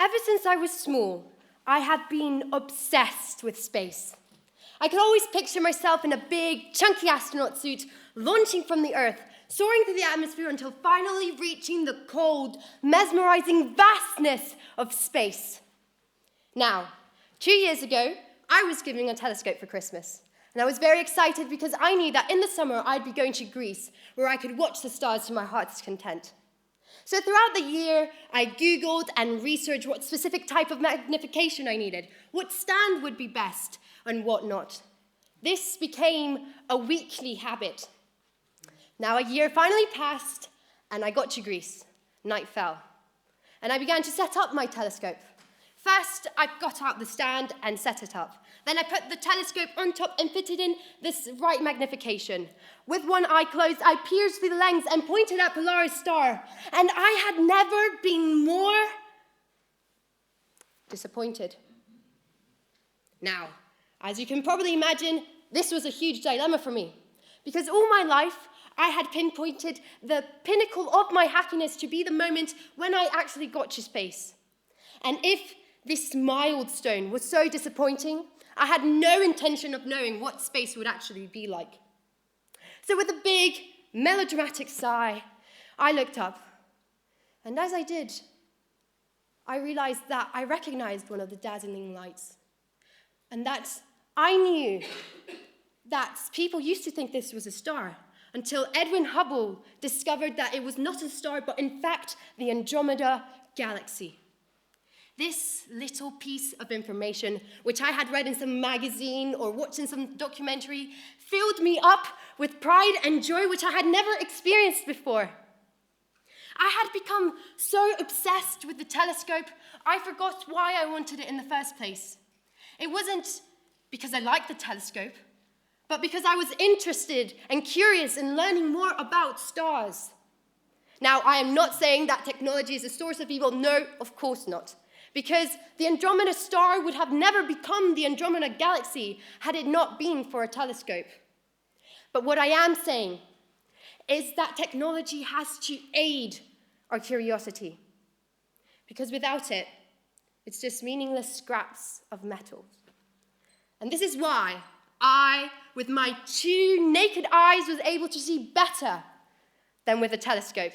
Ever since I was small, I have been obsessed with space. I could always picture myself in a big, chunky astronaut suit, launching from the Earth, soaring through the atmosphere until finally reaching the cold, mesmerizing vastness of space. Now, 2 years ago, I was given a telescope for Christmas, and I was very excited because I knew that in the summer I'd be going to Greece, where I could watch the stars to my heart's content. So throughout the year, I Googled and researched what specific type of magnification I needed, what stand would be best, and what not. This became a weekly habit. Now a year finally passed, and I got to Greece. Night fell, and I began to set up my telescope. First, I got out the stand and set it up. Then I put the telescope on top and fitted in this right magnification. With one eye closed, I pierced through the lens and pointed at Polaris star. And I had never been more disappointed. Now, as you can probably imagine, this was a huge dilemma for me. Because all my life, I had pinpointed the pinnacle of my happiness to be the moment when I actually got to space. And if this milestone was so disappointing, I had no intention of knowing what space would actually be like. So with a big, melodramatic sigh, I looked up. And as I did, I realized that I recognized one of the dazzling lights. And that I knew that people used to think this was a star until Edwin Hubble discovered that it was not a star, but in fact, the Andromeda Galaxy. This little piece of information, which I had read in some magazine or watched in some documentary, filled me up with pride and joy which I had never experienced before. I had become so obsessed with the telescope, I forgot why I wanted it in the first place. It wasn't because I liked the telescope, but because I was interested and curious in learning more about stars. Now, I am not saying that technology is a source of evil. No, of course not. Because the Andromeda star would have never become the Andromeda Galaxy had it not been for a telescope. But what I am saying is that technology has to aid our curiosity. Because without it, it's just meaningless scraps of metal. And this is why I, with my 2 naked eyes, was able to see better than with a telescope.